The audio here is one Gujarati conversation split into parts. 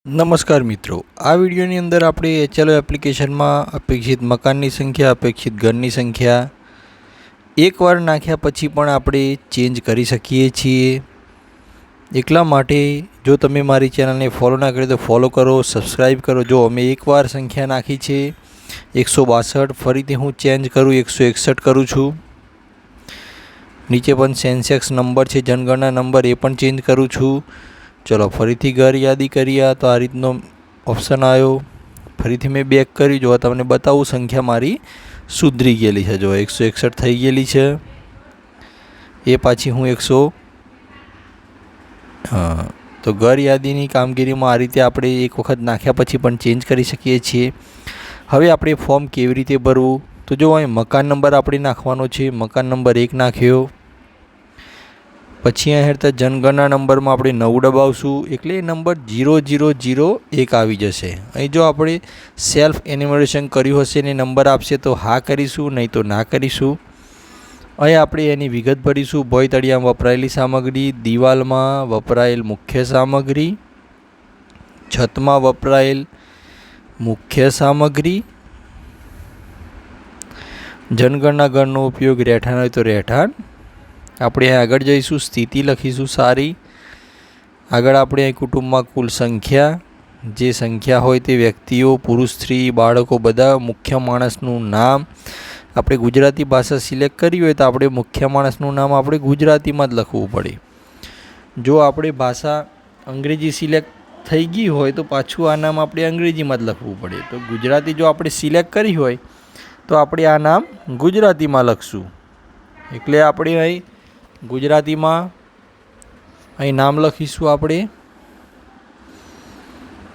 નમસ્કાર મિત્રો, આ વિડીયોની અંદર આપણે HLO એપ્લિકેશનમાં અપેક્ષિત મકાનની સંખ્યા, અપેક્ષિત ઘરની સંખ્યા એકવાર નાખ્યા પછી પણ આપણે ચેન્જ કરી શકીએ છીએ। એટલા માટે જો તમે મારી ચેનલને ફોલો ના કરી તો ફોલો કરો, સબસ્ક્રાઈબ કરો। જો અમે એકવાર સંખ્યા નાખી છે 162, ફરીથી હું ચેન્જ કરું 161 કરું છું। નીચે પણ સેન્સેક્સ નંબર છે, જનગણના નંબર, એ પણ ચેન્જ કરું છું। चलो फरीथी घर यादी करिए तो आ रीतनो ऑप्शन आयो। फरीथी मैं बेक करी जो तमने बताऊँ संख्या मारी सुधरी गेली है। जो 161 थई गेली है ए पाछी हूँ 100। हाँ, तो घर यादीनी कामगीरी में आ रीते आपणे एक वखत नाख्या पछी पण चेन्ज करी शकीए छीए। हवे आपणे फॉर्म केवी रीते भरवुं, तो जो अहीं मकान नंबर आपणे नाखवानो छे। मकान नंबर 1 नाख्यो, पछी हेरता जनगणना नंबर में आपणे 9 दबावशुं એટલે नंबर 0001 આવી જશે। અહીં જો આપણે સેલ્ફ એન્યુમરેશન કર્યું હશે ને નંબર આપશે તો હા કરીશું, નહીં તો ના કરીશું। અહીં આપણે એની વિગત ભરીશું। ભોંય તળિયામાં વપરાયેલી સામગ્રી, દિવાલમાં વપરાયેલ મુખ્ય સામગ્રી, છતમાં વપરાયેલ મુખ્ય સામગ્રી, जनगणना घरનો ઉપયોગ રહેઠાણ હોય તો રહેઠાણ। આપણે આગળ જઈશું, સ્થિતિ લખીશું સારી। આગળ આપણે કુટુંબ में कुल संख्या, जे संख्या होय ते व्यक्तिओ, पुरुष स्त्री बाळको बधा, मुख्य माणसनुं नाम। આપણે गुजराती भाषा सिलेक्ट करी होय तो આપણે मुख्य माणसनुं नाम આપણે गुजराती में ज लखवुं पड़े। जो આપણે भाषा अंग्रेजी सिलेक्ट थई गई होय तो पाछुं आ नाम આપણે अंग्रेजी में ज लखवुं पड़े। तो गुजराती जो આપણે सिलेक्ट करी होय तो આપણે आ नाम गुजराती में लखशुं। એટલે આપણે અહીં गुजराती में अहीं नाम लखीशुं। आपणे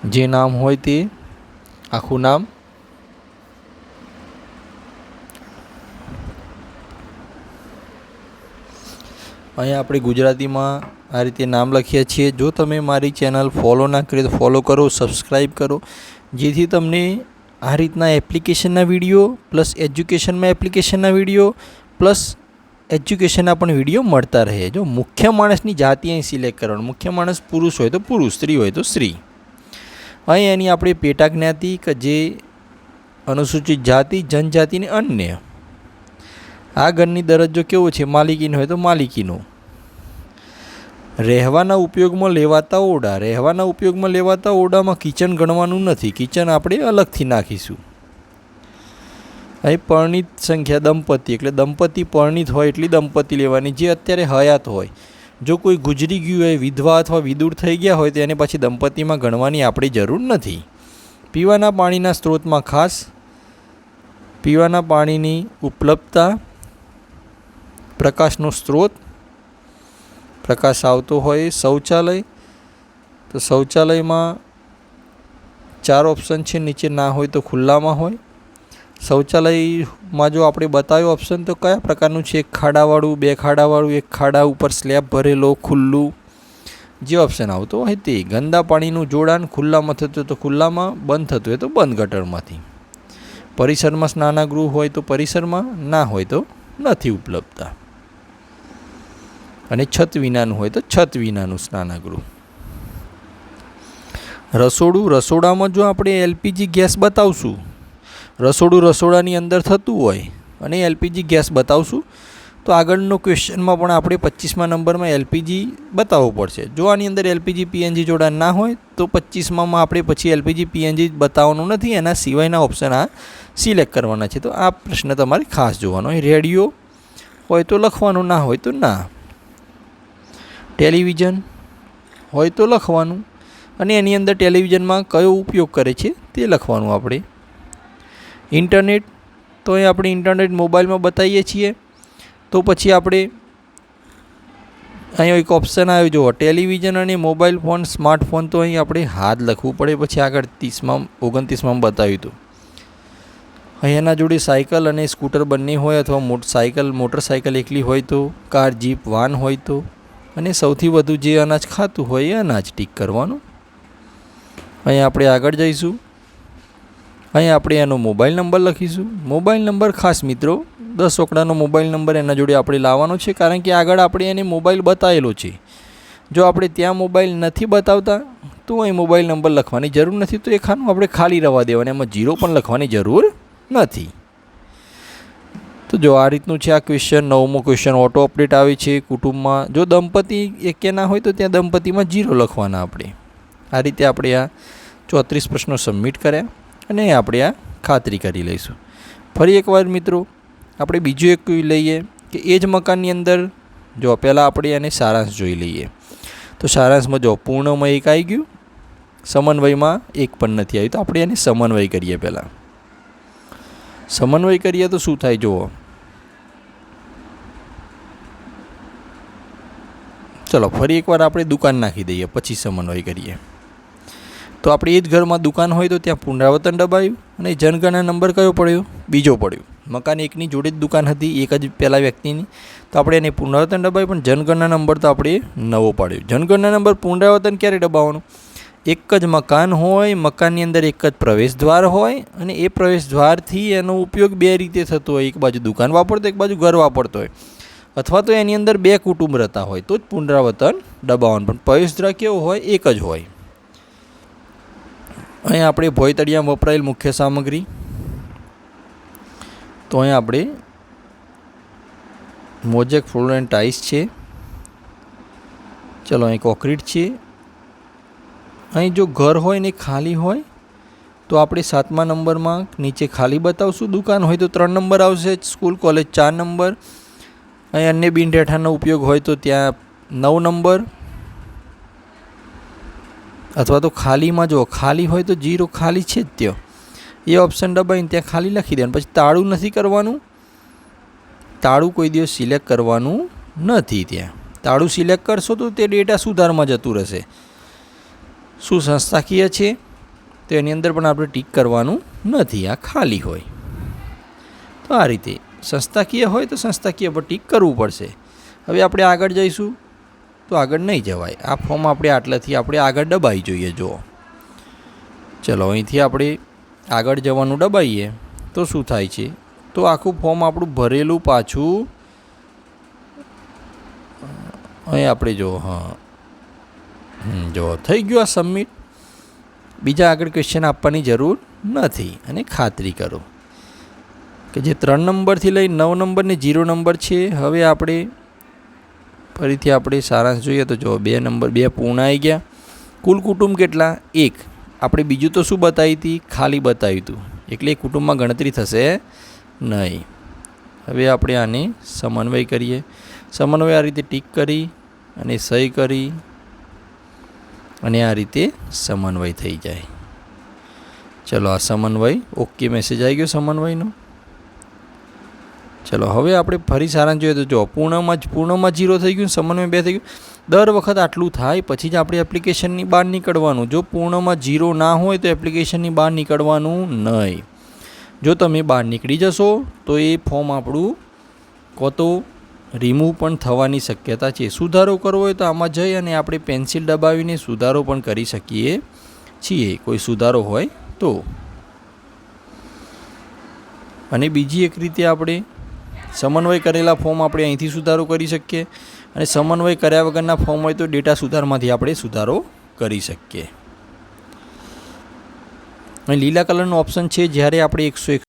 जे नाम होय ते आखुं नाम। अहीं आपणे गुजराती में आ रीते नाम लखीए छीए। जो तमे मारी चेनल फॉलो ना करी तो फॉलो करो, सब्सक्राइब करो, जेथी तमने आ रीतना एप्लिकेशनना विडियो प्लस एज्युकेशनमां एप्लिकेशनना विडियो प्लस एज्युकेशनना पण विडियो मळता रहे। जो मुख्य माणसनी जाति अहीं सिलेक्ट करवानुं। मुख्य माणस पुरुष होय तो पुरुष, स्त्री होय तो स्त्री। अहीं एनी आपणी पेटा ज्ञाति के जे अनुसूचित जाति, जनजाति ने अन्य। आ घरनी दरज्जो केवो छे? मालिकीनो होय तो मालिकीनो। રહેવાના ઉપયોગમાં લેવાતા ઓરડા, રહેવાના ઉપયોગમાં લેવાતા ઓરડામાં કિચન ગણવાનું નથી। કિચન આપણે અલગથી નાખીશું। અહીં પરણિત સંખ્યા દંપતિ, એટલે દંપતિ પરણિત હોય એટલી દંપતિ લેવાની જે અત્યારે હયાત હોય। જો કોઈ ગુજરી ગયું હોય, વિધવા અથવા વિદુર થઈ ગયા હોય તો એને પછી દંપતિમાં ગણવાની આપણી જરૂર નથી। પીવાના પાણીના સ્ત્રોતમાં ખાસ પીવાના પાણીની ઉપલબ્ધતા, પ્રકાશનો સ્ત્રોત, प्रकाश आवतो होय। शौचालय, तो शौचालय में 4 ऑप्शन है, नीचे ना होय तो खुला में होय। शौचालय में जो आपणे बताव्यो ऑप्शन तो कया प्रकारनुं छे? 1 खाडावाळुं, 2 खाडावाळुं, 1 खाडा उपर स्लेब भरेलो, खुल्लू, जे ऑप्शन आवतो होय ते। गंदा पाणीनुं जोडाण खुल्लामां थतुं होय तो खुल्लामां, बंद थतुं होय तो बंद गटरमांथी। परिसरमां स्नानागृह होय तो परिसरमां, ना होय तो नथी उपलब्धता। અને છત વિનાનું હોય તો છત વિનાનું સ્નાનાગૃહ। રસોડું, રસોડામાં જો આપણે એલપીજી ગેસ બતાવશું, રસોડું રસોડાની અંદર થતું હોય અને એલપીજી ગેસ બતાવશું તો આગળનો ક્વેશ્ચનમાં પણ આપણે 25મા નંબરમાં એલપીજી બતાવવો પડશે। જો આની અંદર એલપીજી પીએનજી જોડાણ ના હોય તો 25માં આપણે પછી એલપીજી પીએનજી બતાવવાનું નથી, એના સિવાયના ઓપ્શન આ સિલેક્ટ કરવાના છે। તો આ પ્રશ્ન તમારે ખાસ જોવાનો। રેડિયો હોય તો લખવાનું, ના હોય તો ના। टेलिविजन होय तो लखवानुं अने एनी अंदर टेलिविजन में कयो उपयोग करे छे ते लखवानुं आपणे। इंटरनेट, तो अहीं आपणे इंटरनेट मोबाइल में बताईए छीए तो पछी आपणे अहीं एक ऑप्शन आव्यो जो टेलिविजन अने मोबाइल फोन, स्मार्टफोन, तो अहीं आपणे हाथ लखवुं पड़े। पछी आगळ 30मां 29मां बताव्युं हतुं। अहीं एना जोड़े साइकल अने स्कूटर बंने होय अथवा मोटरसाइकल एकली होय तो, कार, जीप, वान होय तो, અને સૌથી વધુ જે અનાજ ખાતું હોય એ અનાજ ટીક કરવાનું। અહીં આપણે આગળ જઈશું। અહીં આપણે એનો મોબાઈલ નંબર લખીશું। મોબાઈલ નંબર ખાસ મિત્રો 10 ઓકડાનો મોબાઈલ નંબર એના જોડે આપણે લાવવાનો છે, કારણ કે આગળ આપણે એને મોબાઈલ બતાવેલો છે। જો આપણે ત્યાં મોબાઈલ નથી બતાવતા તો અહીં મોબાઈલ નંબર લખવાની જરૂર નથી, તો એ ખાનું આપણે ખાલી રહેવા દેવાનું, એમાં 0 પણ લખવાની જરૂર નથી. તો જો આ રીતનું છે આ ક્વેશ્ચન. 9મો ક્વેશ્ચન ઓટો અપડેટ આવે છે. કુટુંબમાં જો દંપતી એકે ના હોય તો ત્યાં દંપતીમાં 0 લખવાના આપણે. આ રીતે આપણે આ 34 પ્રશ્નો સબમિટ કર્યા અને આપણે આ ખાતરી કરી લઈશું. ફરી એકવાર મિત્રો આપણે બીજું એક લઈએ કે એ જ મકાનની અંદર જો પહેલાં આપણે એને સારાંશ જોઈ લઈએ. તો સારાંશમાં જો પૂર્ણમાં 1 આવી ગયું, સમન્વયમાં 1 પણ નથી આવ્યું. તો આપણે એને સમન્વય કરીએ. પહેલાં સમન્વય કરીએ તો શું થાય જુઓ. ચલો ફરી એકવાર આપણે દુકાન નાખી દઈએ પછી સમન્વય કરીએ. તો આપણે એ જ ઘરમાં દુકાન હોય તો ત્યાં પુનરાવર્તન દબાવ્યું અને જનગણના નંબર કયો પડ્યો? બીજો પડ્યો. મકાન એકની જોડે જ દુકાન હતી, એક જ પહેલા વ્યક્તિની, તો આપણે એને પુનરાવર્તન દબાવ્યું, પણ જનગણના નંબર તો આપણે નવો પાડ્યો. જનગણના નંબર પુનરાવર્તન ક્યારે દબાવવાનું? એક જ મકાન હોય, મકાનની અંદર એક જ પ્રવેશ દ્વાર હોય અને એ પ્રવેશ દ્વારથી એનો ઉપયોગ 2 રીતે થતો હોય. એક બાજુ દુકાન વાપરતો, એક બાજુ ઘર વાપરતો હોય, અથવા તો એની અંદર 2 કુટુંબ રહેતા હોય તો જ પુનરાવર્તન દબાવવાનું. પણ પ્રવેશ દ્વાર કેવો હોય? એક જ હોય. અહીં આપણે ભોયતળિયામાં વપરાયેલ મુખ્ય સામગ્રી, તો અહીં આપણે મોઝેક ફ્લોર એન્ડ ટાઇલ્સ છે. ચલો અહીં કોન્ક્રીટ છે. અહીં જો ઘર હોય ને ખાલી હોય તો આપણે 7મા નંબરમાં નીચે ખાલી બતાવશું. દુકાન હોય તો 3 નંબર આવશે. School college 4 number. અહીં અન્ય બિનરેઠાનો ઉપયોગ હોય તો ત્યાં 9 નંબર. અથવા તો ખાલીમાં જો ખાલી હોય તો 0 ખાલી છે જ ત્યાં, એ ઓપ્શન દબાવીને ત્યાં ખાલી લખી દેવાનું. પછી તાળું નથી કરવાનું, તાળું કોઈ દિવસ સિલેક્ટ કરવાનું નથી. ત્યાં તાળું સિલેક્ટ કરશો તો તે ડેટા સુધારમાં જતું રહેશે. શું સંસ્થાકીય છે તો એની અંદર પણ આપણે ટીક કરવાનું નથી, આ ખાલી હોય. તો આ રીતે સંસ્થાકીય હોય તો સંસ્થાકીય પર ટીક કરવું પડશે. હવે આપણે આગળ જઈશું તો આગળ નહીં જવાય. આ ફોર્મ આપણે આટલાથી આપણે આગળ દબાવી જોઈએ. જુઓ ચલો અહીંથી આપણે આગળ જવાનું દબાવીએ તો શું થાય છે? તો આખું ફોર્મ આપણું ભરેલું પાછું અહીં આપણે જો જો થઈ ગયું આ સબમિટ. બીજા આગળ ક્વેશ્ચન આપવાની જરૂર નથી અને ખાતરી કરો કે જે 3 નંબરથી લઈ 9 નંબર ને 0 નંબર છે. હવે આપણે ફરીથી આપણે સારાંશ જોઈએ તો જો 2 નંબર 2 પૂર્ણ આવી ગયા. કુલ કુટુંબ કેટલા? 1. આપણે બીજું તો શું બતાવી હતી? ખાલી બતાવ્યું હતું, એટલે એ કુટુંબમાં ગણતરી થશે નહીં. હવે આપણે આને સમન્વય કરીએ. સમન્વય આ રીતે ટીક કરી અને સહી કરી અને આ રીતે સમન્વય થઈ જાય. ચલો આ સમન્વય ઓકે મેસેજ આવી ગયો સમન્વયનો. ચલો હવે આપણે ફરી સારાંશ જોઈએ તો જો પૂર્ણમાં 0 થઈ ગયું, સમન્વય 2 થઈ ગયું. દર વખત આટલું થાય પછી જ આપણે એપ્લિકેશનની બહાર નીકળવાનું. જો પૂર્ણમાં 0 ના હોય તો એપ્લિકેશનની બહાર નીકળવાનું નહીં. જો તમે બહાર નીકળી જશો તો એ ફોર્મ આપણું કો તો રિમૂવ પણ થવાની શક્યતા છે. સુધારો કરવો હોય તો આમાં જઈ અને આપણે પેન્સિલ દબાવીને સુધારો પણ કરી શકીએ છીએ, કોઈ સુધારો હોય તો. અને બીજી એક રીતે આપણે સમન્વય કરેલા ફોર્મ આપણે અહીંથી સુધારો કરી શકીએ અને સમન્વય કર્યા વગરના ફોર્મ હોય તો ડેટા સુધારમાંથી આપણે સુધારો કરી શકીએ. અહીં લીલા કલરનું ઓપ્શન છે. જ્યારે આપણે 101